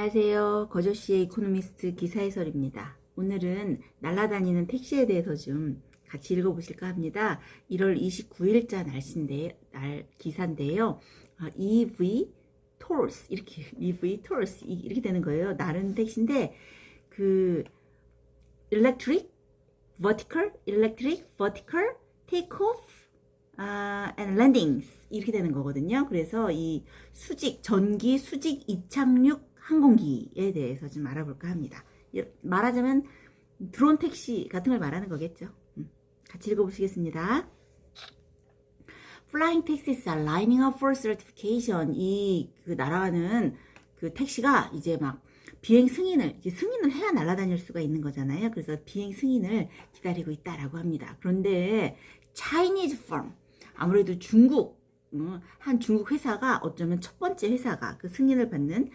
안녕하세요. 거저씨의 이코노미스트 기사 해설입니다. 오늘은 날아다니는 택시에 대해서 좀 같이 읽어보실까 합니다. 1월 29일자 기사인데요. EV Tours 이렇게 되는 거예요. 나르는 택시인데 그 Electric Vertical Takeoff and Landings 이렇게 되는 거거든요. 그래서 이 전기 수직 이착륙 항공기에 대해서 좀 알아볼까 합니다. 말하자면 드론 택시 같은 걸 말하는 거겠죠. 같이 읽어보시겠습니다. Flying taxis are lining up for certification. 그 날아가는 그 택시가 이제 막 비행 승인을 해야 날아다닐 수가 있는 거잖아요. 그래서 비행 승인을 기다리고 있다라고 합니다. 그런데 Chinese firm, 아무래도 한 중국 회사가 어쩌면 첫 번째 회사가 그 승인을 받는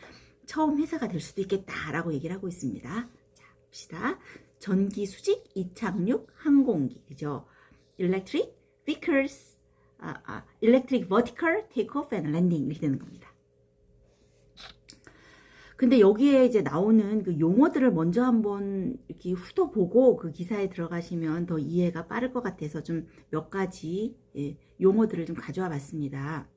처음 회사가 될 수도 있겠다라고 얘기를 하고 있습니다. 자, 봅시다. 전기 수직 이착륙 항공기, 그죠? Electric Vertical Takeoff and Landing 이렇게 되는 겁니다. 근데 여기에 이제 나오는 그 용어들을 먼저 한번 이렇게 훑어보고 그 기사에 들어가시면 더 이해가 빠를 것 같아서 좀 몇 가지 용어들을 좀 가져와 봤습니다.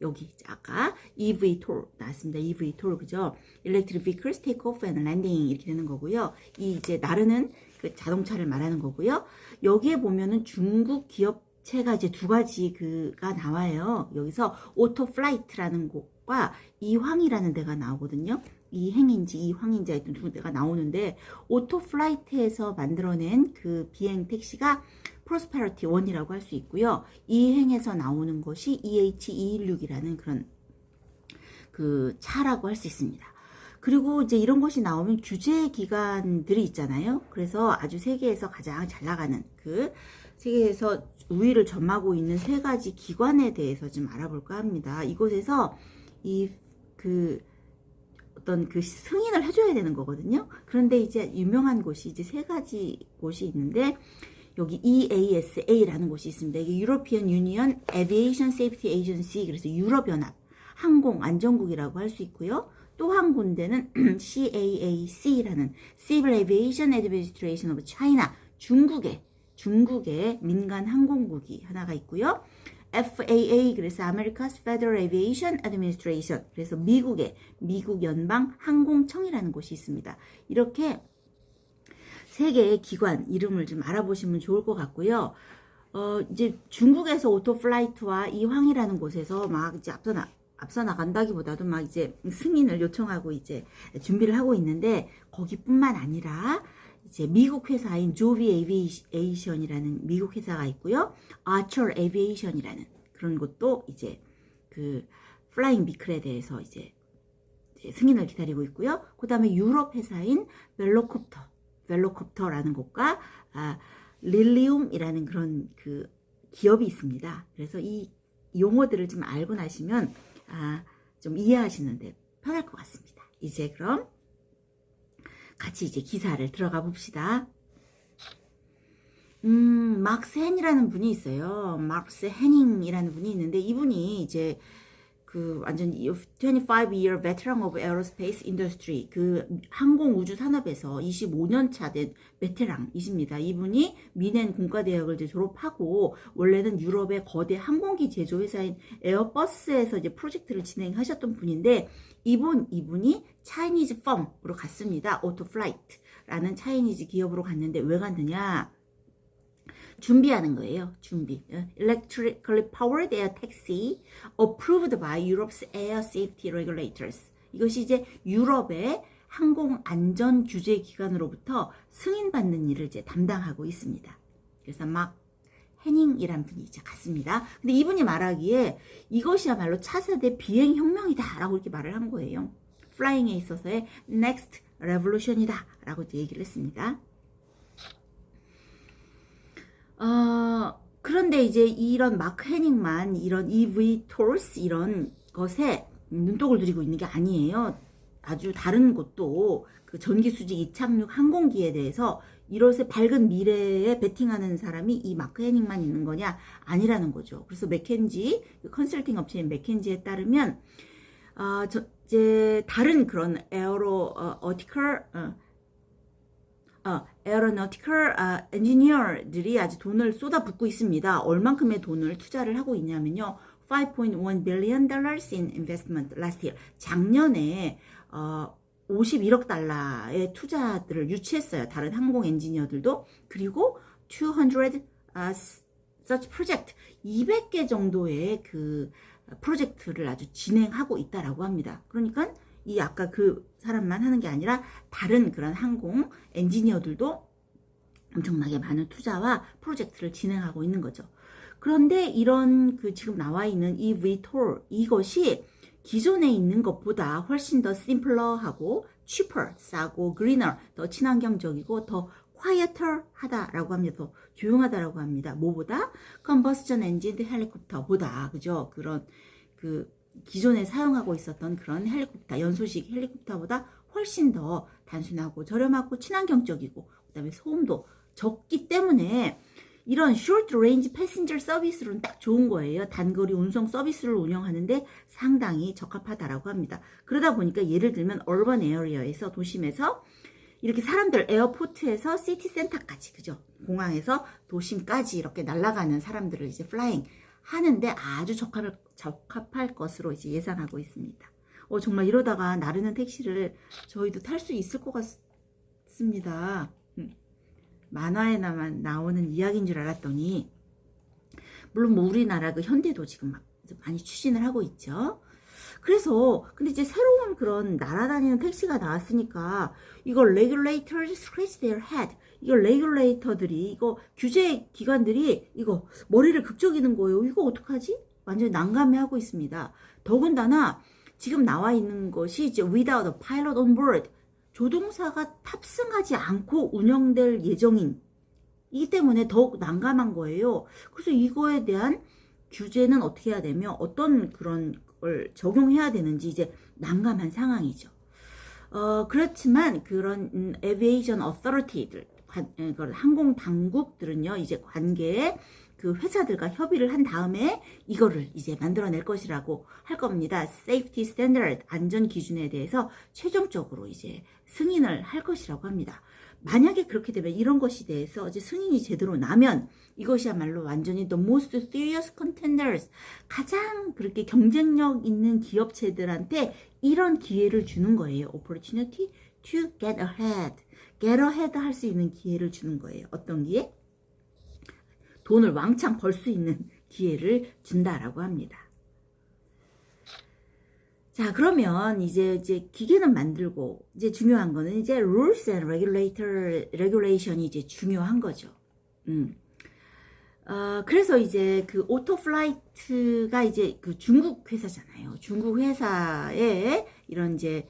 여기 아까 EV toll 나왔습니다. EV toll, 그죠? Electric Vehicles Takeoff and Landing 이렇게 되는 거고요. 이 이제 나르는 그 자동차를 말하는 거고요. 여기에 보면은 중국 기업체가 이제 두 가지가 나와요. 여기서 오토플라이트라는 곳과 이황이라는 데가 나오거든요. 이행인지 이황인지 하여튼 두 대가 나오는데, 오토플라이트에서 만들어낸 그 비행 택시가 프로스페러티 1이라고 할 수 있고요. 이행에서 나오는 것이 EH216이라는 그런 그 차라고 할 수 있습니다. 그리고 이제 이런 것이 나오면 규제 기관들이 있잖아요. 그래서 아주 세계에서 가장 잘 나가는 세계에서 우위를 점하고 있는 세 가지 기관에 대해서 좀 알아볼까 합니다. 이곳에서 어떤 그 승인을 해줘야 되는 거거든요. 그런데 이제 유명한 곳이 이제 세 가지 곳이 있는데, 여기 EASA라는 곳이 있습니다. 이게 European Union Aviation Safety Agency, 그래서 유럽연합 항공 안전국이라고 할 수 있고요. 또 한 군데는 CAAC라는 Civil Aviation Administration of China, 중국의 민간 항공국이 하나가 있고요. FAA, 그래서 America's Federal Aviation Administration, 그래서 미국 연방 항공청이라는 곳이 있습니다. 이렇게 세 개의 기관 이름을 좀 알아보시면 좋을 것 같고요. 이제 중국에서 오토플라이트와 이황이라는 곳에서 막 이제 앞서 나간다기보다도 막 이제 승인을 요청하고 이제 준비를 하고 있는데, 거기뿐만 아니라 이제 미국 회사인 조비 에비에이션이라는 미국 회사가 있고요. 아처 에비에이션이라는 그런 곳도 이제 그 플라잉 비클에 대해서 이제 승인을 기다리고 있고요. 그 다음에 유럽 회사인 벨로콥터라는 곳과 릴리움이라는 그런 그 기업이 있습니다. 그래서 이 용어들을 좀 알고 나시면 좀 이해하시는데 편할 것 같습니다. 이제 그럼 같이 이제 기사를 들어가 봅시다. 막스 헨이라는 분이 있어요. 막스 헤닝이라는 분이 있는데, 이분이 이제 그 완전 25-year veteran of aerospace industry, 그 항공 우주 산업에서 25년 차 된 베테랑이십니다. 이분이 미넨 공과대학을 이제 졸업하고 원래는 유럽의 거대 항공기 제조 회사인 에어버스에서 이제 프로젝트를 진행하셨던 분인데, 이분이 차이니즈 펌으로 갔습니다. 오토플라이트라는 차이니즈 기업으로 갔는데, 왜 갔느냐? 준비하는 거예요. Electrically powered air taxi approved by Europe's air safety regulators. 이것이 이제 유럽의 항공 안전 규제 기관으로부터 승인받는 일을 이제 담당하고 있습니다. 그래서 막 헤닝이란 분이 이제 갔습니다. 근데 이분이 말하기에 이것이야말로 차세대 비행 혁명이다라고 이렇게 말을 한 거예요. 플라잉에 있어서의 next revolution이다라고 이제 얘기를 했습니다. 그런데 이제 이런 마크 헤닝만 이런 EV Tours 이런 것에 눈독을 들이고 있는 게 아니에요. 아주 다른 곳도 그 전기 수직 이착륙 항공기에 대해서 이것의 밝은 미래에 베팅하는 사람이 이 마크 헤닝만 있는 거냐? 아니라는 거죠. 그래서 컨설팅 업체인 맥켄지에 따르면 이제 다른 그런 에어로너티컬 엔지니어들이 아주 돈을 쏟아붓고 있습니다. 얼만큼의 돈을 투자를 하고 있냐면요. 5.1 billion dollars in investment last year. 작년에 51억 달러의 투자들을 유치했어요. 다른 항공 엔지니어들도. 그리고 200 such project, 200개 정도의 그 프로젝트를 아주 진행하고 있다라고 합니다. 그러니까 이 아까 그 사람만 하는 게 아니라 다른 그런 항공 엔지니어들도 엄청나게 많은 투자와 프로젝트를 진행하고 있는 거죠. 그런데 이런 그 지금 나와 있는 이 VTOL, 이것이 기존에 있는 것보다 훨씬 더 심플러하고 cheaper, 싸고 greener, 더 친환경적이고 더 quieter 하다라고 합니다. 더 조용하다라고 합니다. 뭐보다? combustion engine 헬리콥터보다, 그죠? 그런 그 기존에 사용하고 있었던 그런 헬리콥터, 연소식 헬리콥터보다 훨씬 더 단순하고 저렴하고 친환경적이고 그다음에 소음도 적기 때문에 이런 short range passenger 서비스로는 딱 좋은 거예요. 단거리 운송 서비스를 운영하는데 상당히 적합하다라고 합니다. 그러다 보니까 예를 들면 urban area에서, 도심에서 이렇게 사람들 에어포트에서 시티센터까지, 그죠? 공항에서 도심까지 이렇게 날아가는 사람들을 이제 플라잉 하는데 아주 적합할 것으로 이제 예상하고 있습니다. 정말 이러다가 나르는 택시를 저희도 탈 수 있을 것 같습니다. 만화에나만 나오는 이야기인 줄 알았더니, 물론 뭐 우리나라 그 현대도 지금 막 많이 추진을 하고 있죠. 그래서 근데 이제 새로운 그런 날아다니는 택시가 나왔으니까 이걸 regulators scratch their head, 이거 레귤레이터들이, 이거 규제 기관들이 이거 머리를 극적이는 거예요. 이거 어떡하지? 완전히 난감해하고 있습니다. 더군다나 지금 나와 있는 것이 이제 without a pilot on board, 조종사가 탑승하지 않고 운영될 예정인 이기 때문에 더욱 난감한 거예요. 그래서 이거에 대한 규제는 어떻게 해야 되며 어떤 그런 걸 적용해야 되는지 이제 난감한 상황이죠. 그렇지만 그런 aviation authority들, 항공 당국들은요, 이제 관계에 그 회사들과 협의를 한 다음에 이거를 이제 만들어낼 것이라고 할 겁니다. Safety Standard, 안전 기준에 대해서 최종적으로 이제 승인을 할 것이라고 합니다. 만약에 그렇게 되면 이런 것에 대해서 이제 승인이 제대로 나면 이것이야말로 완전히 the most serious contenders, 가장 그렇게 경쟁력 있는 기업체들한테 이런 기회를 주는 거예요. Opportunity to get ahead 할 수 있는 기회를 주는 거예요. 어떤 기회? 돈을 왕창 벌 수 있는 기회를 준다라고 합니다. 자, 그러면 이제 기계는 만들고 이제 중요한 거는 이제 rules and regulation이 이제 중요한 거죠. 그래서 이제 그 오토플라이트가 이제 그 중국 회사잖아요. 중국 회사에 이런 이제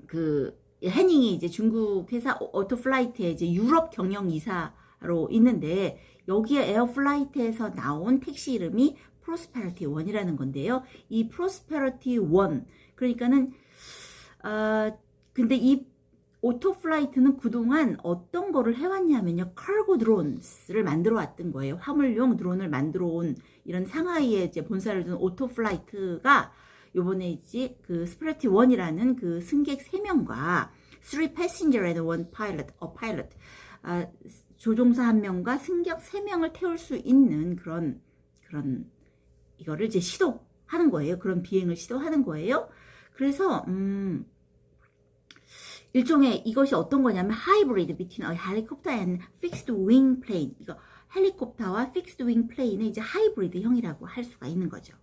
그 해닝이 이제 중국 회사 오토플라이트에 이제 유럽 경영 이사로 있는데, 여기에 에어플라이트에서 나온 택시 이름이 프로스페리티 1이라는 건데요. 이 프로스페리티 1, 그러니까는 근데 이 오토플라이트는 그동안 어떤 거를 해왔냐면요, 카고 드론스를 만들어 왔던 거예요. 화물용 드론을 만들어 온, 이런 상하이에 이제 본사를 둔 오토플라이트가 요번에 이제 그 스페리티 1이라는 그 승객 3명과 3 passenger and 1 pilot, 조종사 1명과 승객 3명을 태울 수 있는 그런 이거를 이제 시도하는 거예요. 그런 비행을 시도하는 거예요. 그래서 일종의 이것이 어떤 거냐면 hybrid between a helicopter and fixed wing plane. 이거 헬리콥터와 fixed wing plane의 이제 하이브리드형이라고 할 수가 있는 거죠.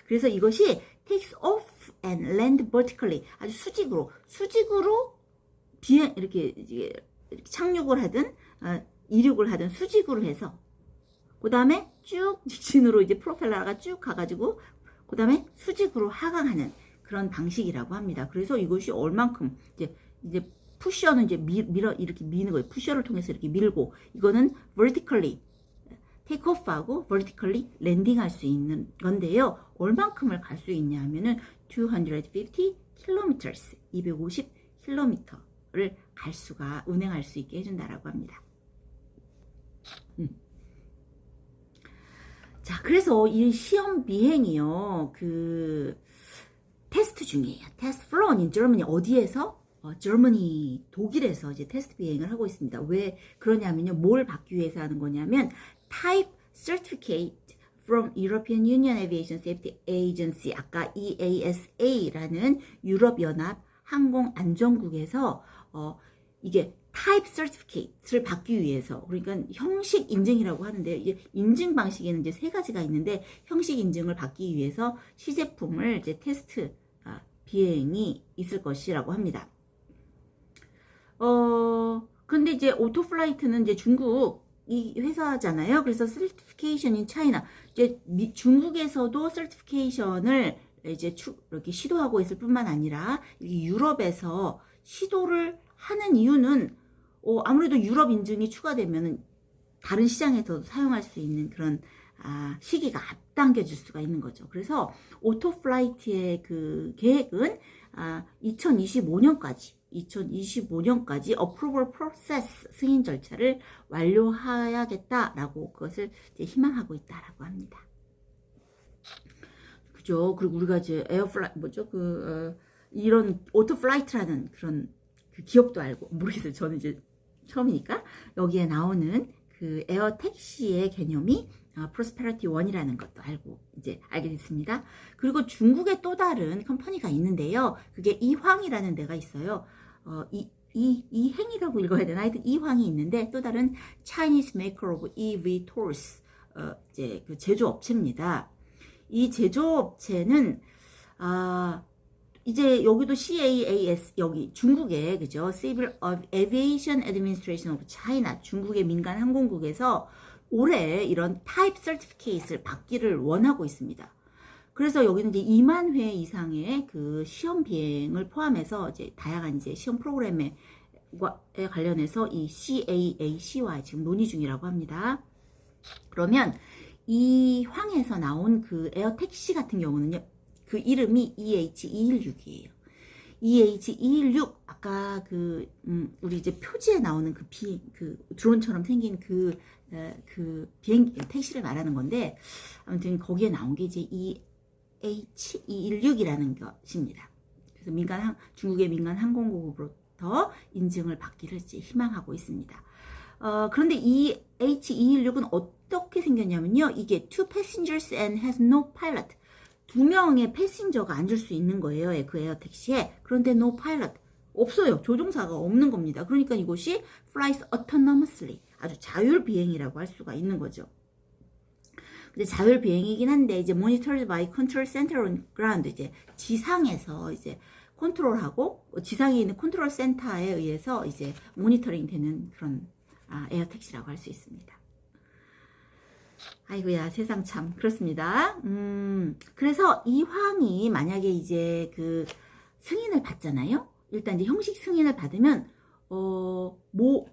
그래서 이것이 takes off and land vertically, 아주 수직으로 비행 이렇게 착륙을 하든 이륙을 하든 수직으로 해서, 그 다음에 쭉 직진으로 이제 프로펠러가 쭉 가가지고 그 다음에 수직으로 하강하는 그런 방식이라고 합니다. 그래서 이것이 얼만큼 이제 푸셔는 이제 이렇게 미는 거예요. 푸셔를 통해서 이렇게 밀고, 이거는 vertically 테이크오프하고 vertically 랜딩할 수 있는 건데요. 얼만큼을 갈 수 있냐 하면은 250 kilometers, 250km를 운행할 수 있게 해준다라고 합니다. 자, 그래서 이 시험 비행이요, 그 테스트 중이에요. 테스트 flown in Germany. 어디에서? Germany, 독일에서 이제 테스트 비행을 하고 있습니다. 왜 그러냐면요. 뭘 받기 위해서 하는 거냐면 Type Certificate from European Union Aviation Safety Agency, 아까 EASA라는 유럽연합 항공안전국에서 이게 타입 서티피케이트를 받기 위해서, 그러니까 형식 인증이라고 하는데, 이제 인증 방식에는 이제 세 가지가 있는데, 형식 인증을 받기 위해서 시제품을 이제 테스트 비행이 있을 것이라고 합니다. 근데 이제 오토플라이트는 이제 중국 이 회사잖아요. 그래서 certification in China, 이제 중국에서도 certification을 이제 이렇게 시도하고 있을 뿐만 아니라 유럽에서 시도를 하는 이유는 아무래도 유럽 인증이 추가되면 다른 시장에서도 사용할 수 있는 그런 시기가 앞당겨질 수가 있는 거죠. 그래서 오토플라이트의 그 계획은 2025년까지 approval process 승인 절차를 완료해야겠다라고 그것을 이제 희망하고 있다라고 합니다. 그죠? 그리고 우리가 이제 이런 오토플라이트라는 그런 그 기업도 알고, 모르겠어요. 저는 이제 처음이니까. 여기에 나오는 그 에어 택시의 개념이 프로스페리티 1이라는 것도 알게 됐습니다. 그리고 중국의 또 다른 컴퍼니가 있는데요. 그게 이황이라는 데가 있어요. 이행이라고 읽어야 되나? 하여튼 이황이 있는데, 또 다른 Chinese Maker of eVTOLs, 이제 그 제조업체입니다. 이 제조업체는, 이제 여기도 CAAS, 여기 중국의, 그죠? Civil Aviation Administration of China, 중국의 민간 항공국에서 올해 이런 타입 서티피케이트를 받기를 원하고 있습니다. 그래서 여기는 이제 2만 회 이상의 그 시험 비행을 포함해서 이제 다양한 이제 시험 프로그램에 관련해서 이 CAAC와 지금 논의 중이라고 합니다. 그러면 이 황에서 나온 그 에어 택시 같은 경우는요, 그 이름이 EH216이에요. EH216, 아까 우리 이제 표지에 나오는 그 드론처럼 생긴 그 비행 택시를 말하는 건데, 아무튼 거기에 나온 게 이제 EH216이라는 것입니다. 그래서 중국의 민간 항공국으로부터 인증을 받기를 이제 희망하고 있습니다. 그런데 이 H216은 어떻게 생겼냐면요, 이게 two passengers and has no pilot. 2명의 패신저가 앉을 수 있는 거예요. 그 에어 택시에. 그런데 no pilot. 없어요. 조종사가 없는 겁니다. 그러니까 이곳이 flies autonomously. 아주 자율 비행이라고 할 수가 있는 거죠. 근데 자율 비행이긴 한데, 이제 monitored by control center on ground. 이제 지상에서 이제 컨트롤하고, 지상에 있는 컨트롤 센터에 의해서 이제 모니터링 되는 그런 에어 택시라고 할 수 있습니다. 아이고야, 세상 참 그렇습니다. 그래서 이황이 만약에 이제 그 승인을 받잖아요. 일단 이제 형식 승인을 받으면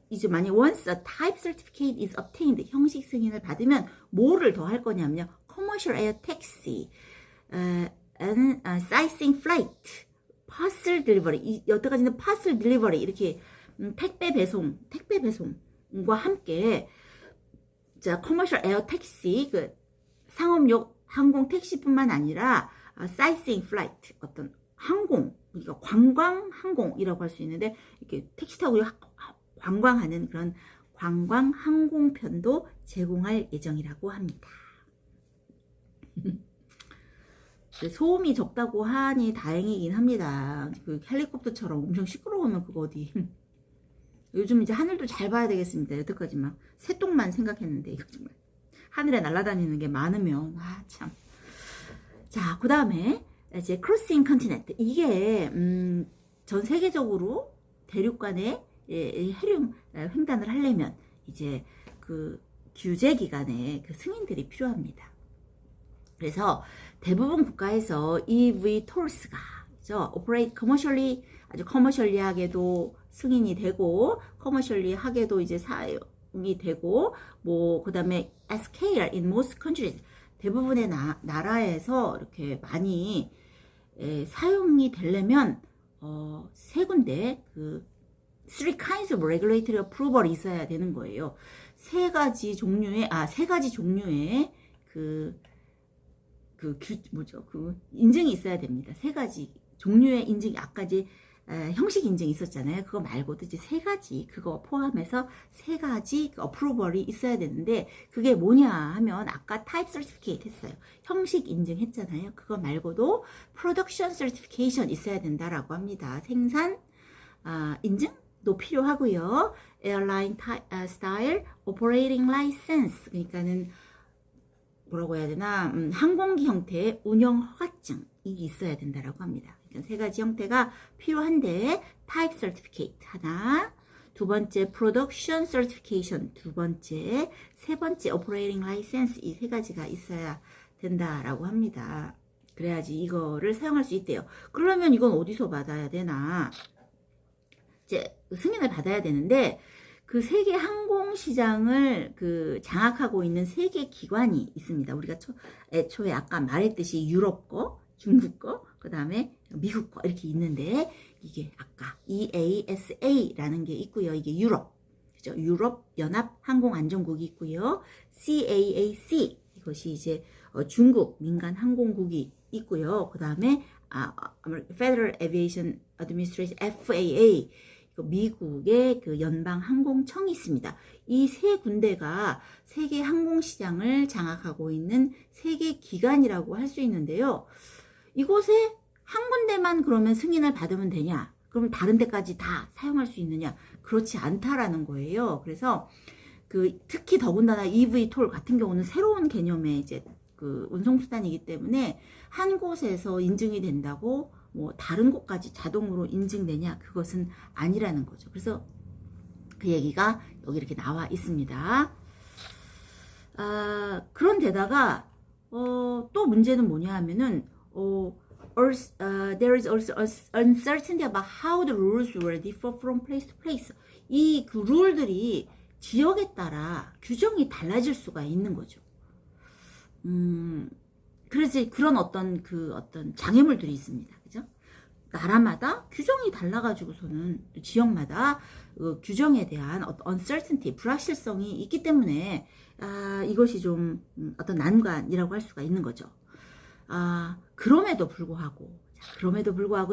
이제 만약 once a type certificate is obtained, 형식 승인을 받으면 뭐를 더 할 거냐면요, commercial air taxi, and sightseeing flight, parcel delivery, 여태까지는 parcel delivery 이렇게 택배 배송과 함께, 자, 커머셜 에어 택시, 그 상업용 항공 택시뿐만 아니라 사이트싱 플라이트, 어떤 항공, 그러니까 관광 항공이라고 할 수 있는데, 이렇게 택시 타고 관광하는 그런 관광 항공편도 제공할 예정이라고 합니다. 소음이 적다고 하니 다행이긴 합니다. 그 헬리콥터처럼 엄청 시끄러우면 그거 어디. 요즘 이제 하늘도 잘 봐야 되겠습니다. 여태까지 막 새똥만 생각했는데, 이거 정말 하늘에 날아다니는 게 많으면 참. 자, 그 다음에 이제 크로싱 컨티넨트, 이게 전 세계적으로 대륙 간의 해륙 횡단을 하려면 이제 그 규제 기관의 그 승인들이 필요합니다. 그래서 대부분 국가에서 eVTOLs가 operate commercially, 아주 커머셜리하게도 승인이 되고, 커머셜리하게도 이제 사용이 되고, 그 다음에 at scale in most countries, 대부분의 나라에서 이렇게 많이 사용이 되려면 세 군데 three kinds of regulatory approval이 있어야 되는 거예요. 세 가지 종류의 그 뭐죠? 그 인증이 있어야 됩니다. 세 가지 종류의 인증이 아까 이제 형식 인증 있었잖아요. 그거 말고도 이제 세 가지 그거 포함해서 세 가지 어프로벌이 있어야 되는데 그게 뭐냐 하면 아까 타입 서티피케이트 했어요. 형식 인증 했잖아요. 그거 말고도 프로덕션 서티피케이션 있어야 된다라고 합니다. 생산 인증도 필요하고요. 에어라인 스타일 오퍼레이팅 라이센스 그러니까는 뭐라고 해야 되나 항공기 형태의 운영 허가증이 있어야 된다라고 합니다. 그러니까 세 가지 형태가 필요한데 타입 서티피케이트 하나, 두 번째 프로덕션 서티피케이션 두 번째, 세 번째 오퍼레이팅 라이센스 이 세 가지가 있어야 된다라고 합니다. 그래야지 이거를 사용할 수 있대요. 그러면 이건 어디서 받아야 되나? 이제 승인을 받아야 되는데 그 세계 항공 시장을 장악하고 있는 세계 기관이 있습니다. 우리가 애초에 아까 말했듯이 유럽 거, 중국 거, 그 다음에 미국 거 이렇게 있는데 이게 아까 EASA라는 게 있고요. 이게 유럽, 그죠? 유럽 연합 항공 안전국이 있고요. CAAC 이것이 이제 중국 민간 항공국이 있고요. 그 다음에 Federal Aviation Administration FAA 미국의 그 연방 항공청이 있습니다. 이 세 군데가 세계 항공 시장을 장악하고 있는 세계 기관이라고 할 수 있는데요. 이곳에 한 군데만 그러면 승인을 받으면 되냐? 그럼 다른 데까지 다 사용할 수 있느냐? 그렇지 않다라는 거예요. 그래서 특히 더군다나 EV톨 같은 경우는 새로운 개념의 이제 운송수단이기 때문에 한 곳에서 인증이 된다고 뭐 다른 곳까지 자동으로 인증되냐 그것은 아니라는 거죠. 그래서 그 얘기가 여기 이렇게 나와 있습니다. 그런데다가 또 문제는 뭐냐 하면은 there is also uncertainty about how the rules will differ from place to place. 이 룰들이 지역에 따라 규정이 달라질 수가 있는 거죠. 그래서 그런 어떤 장애물들이 있습니다. 그죠? 나라마다 규정이 달라가지고서는 지역마다 규정에 대한 uncertainty, 불확실성이 있기 때문에 이것이 좀 어떤 난관이라고 할 수가 있는 거죠. 그럼에도 불구하고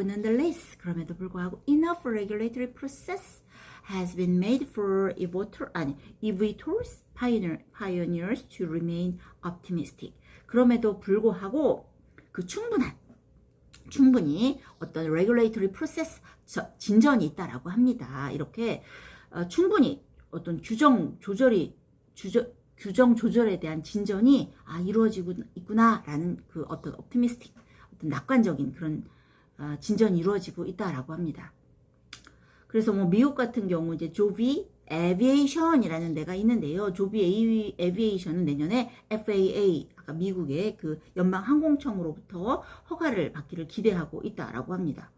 nonetheless, 그럼에도 불구하고 enough regulatory process has been made for eVTOL's pioneers to remain optimistic. 그럼에도 불구하고 충분히 어떤 regulatory process 진전이 있다라고 합니다. 이렇게 충분히 어떤 규정 조절에 대한 진전이 이루어지고 있구나라는 어떤 optimistic, 어떤 낙관적인 그런 진전이 이루어지고 있다라고 합니다. 그래서 뭐 미국 같은 경우 이제 조비 에비에이션이라는 데가 있는데요. 조비 에비에이션은 내년에 FAA, 아까 미국의 연방 항공청으로부터 허가를 받기를 기대하고 있다라고 합니다.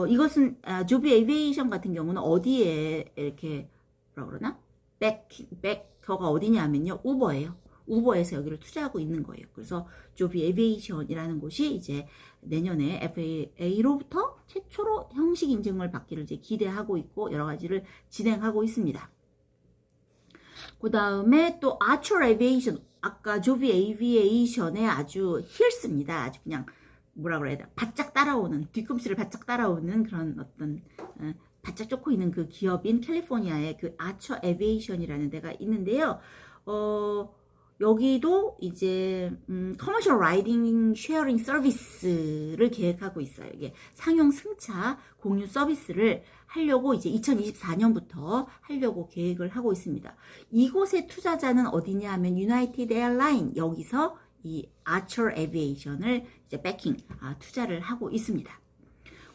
이것은 조비 에비에이션 같은 경우는 어디에 이렇게 뭐라 그러나? 백허가 어디냐면요. 우버예요. 우버에서 여기를 투자하고 있는 거예요. 그래서 조비 에비에이션이라는 곳이 이제 내년에 FAA로부터 최초로 형식 인증을 받기를 이제 기대하고 있고 여러 가지를 진행하고 있습니다. 그 다음에 또 아처 에비에이션, 아까 조비 에비에이션의 아주 힐스입니다. 아주 그냥 뭐라 그래야 돼? 바짝 따라오는, 뒤꿈치를 바짝 따라오는 그런 어떤 바짝 쫓고 있는 그 기업인 캘리포니아의 아처 에비에이션이라는 데가 있는데요. 여기도 이제 커머셜 라이딩 쉐어링 서비스를 계획하고 있어요. 이게 상용 승차 공유 서비스를 하려고 이제 2024년부터 하려고 계획을 하고 있습니다. 이곳의 투자자는 어디냐 하면 유나이티드 에어라인, 여기서 이 아처 에비에이션을 이제 투자를 하고 있습니다.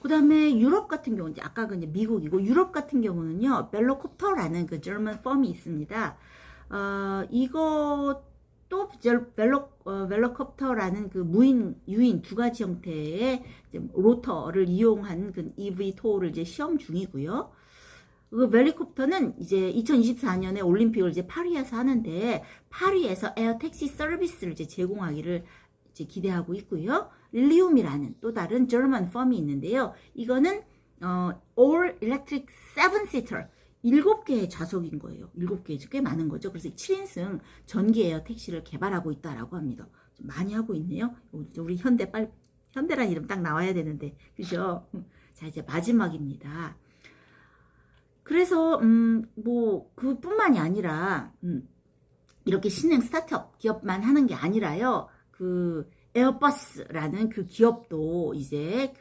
그 다음에 유럽 같은 경우, 이제 아까 이제 미국이고, 유럽 같은 경우는요, 벨로콥터라는 German firm이 있습니다. 이것도 벨로콥터라는 유인 두 가지 형태의 로터를 이용한 eVTOL을 이제 시험 중이고요. 벨리콥터는 이제 2024년에 올림픽을 이제 파리에서 하는데, 파리에서 에어 택시 서비스를 이제 제공하기를 이제 기대하고 있고요. 릴리움이라는 또 다른 German firm이 있는데요. 이거는 All Electric 7-seater 7개의 좌석인 거예요. 7개, 꽤 많은 거죠. 그래서 7인승 전기 에어 택시를 개발하고 있다라고 합니다. 많이 하고 있네요. 우리 현대 현대란 이름 딱 나와야 되는데, 그죠? 자, 이제 마지막입니다. 그래서 뭐 그뿐만이 아니라 이렇게 신흥 스타트업 기업만 하는 게 아니라요. 그 에어버스라는 그 기업도 이제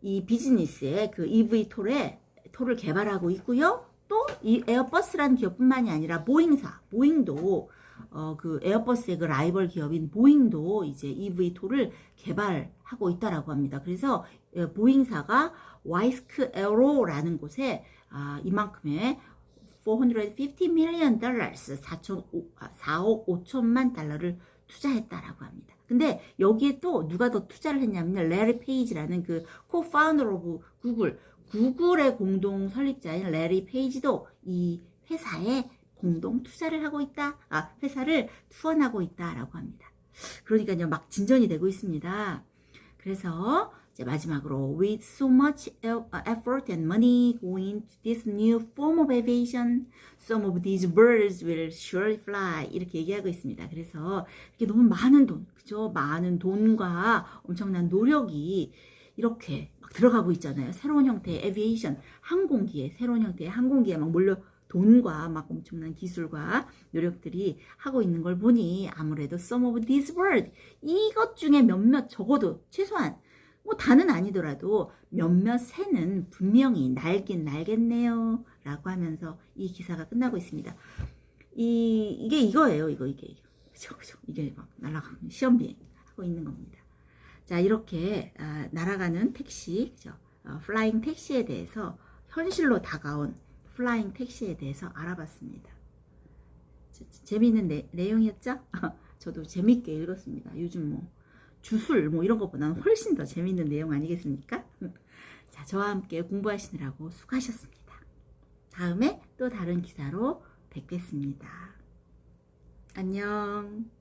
이 비즈니스에 그 EV 톨을 개발하고 있고요. 또 이 에어버스라는 기업뿐만이 아니라 보잉도 그 에어버스의 그 라이벌 기업인 보잉도 이제 EV 톨을 개발하고 있다라고 합니다. 그래서 보잉사가 와이스크 에어로라는 곳에 이만큼의 450 million dollars 4억 5천만 달러를 투자했다라고 합니다. 근데 여기에 또 누가 더 투자를 했냐면 레리 페이지라는 그 코파운더 오브 구글의 공동 설립자인 레리 페이지도 이 회사에 공동 투자를 하고 있다. 회사를 투원하고 있다라고 합니다. 그러니까요, 막 진전이 되고 있습니다. 그래서 이제 마지막으로 with so much effort and money going to this new form of aviation, some of these birds will surely fly 이렇게 얘기하고 있습니다. 그래서 이렇게 너무 많은 돈, 그죠? 많은 돈과 엄청난 노력이 이렇게 막 들어가고 있잖아요. 새로운 형태의 에비에이션, 새로운 형태의 항공기에 막 몰려 돈과 막 엄청난 기술과 노력들이 하고 있는 걸 보니 아무래도 some of these birds 이것 중에 몇몇 적어도 최소한 뭐 다는 아니더라도 몇몇 새는 분명히 날긴 날겠네요 라고 하면서 이 기사가 끝나고 있습니다. 이게 이거예요. 이게 이게 막 날아가는 시험 비행 하고 있는 겁니다. 자, 이렇게 날아가는 택시, 그죠? 플라잉 택시에 대해서 현실로 다가온 플라잉 택시에 대해서 알아봤습니다. 재미있는 내용이었죠? 저도 재밌게 읽었습니다. 요즘 뭐 주술 뭐 이런 것보다는 훨씬 더 재미있는 내용 아니겠습니까? 자, 저와 함께 공부하시느라고 수고하셨습니다. 다음에 또 다른 기사로 뵙겠습니다. 안녕.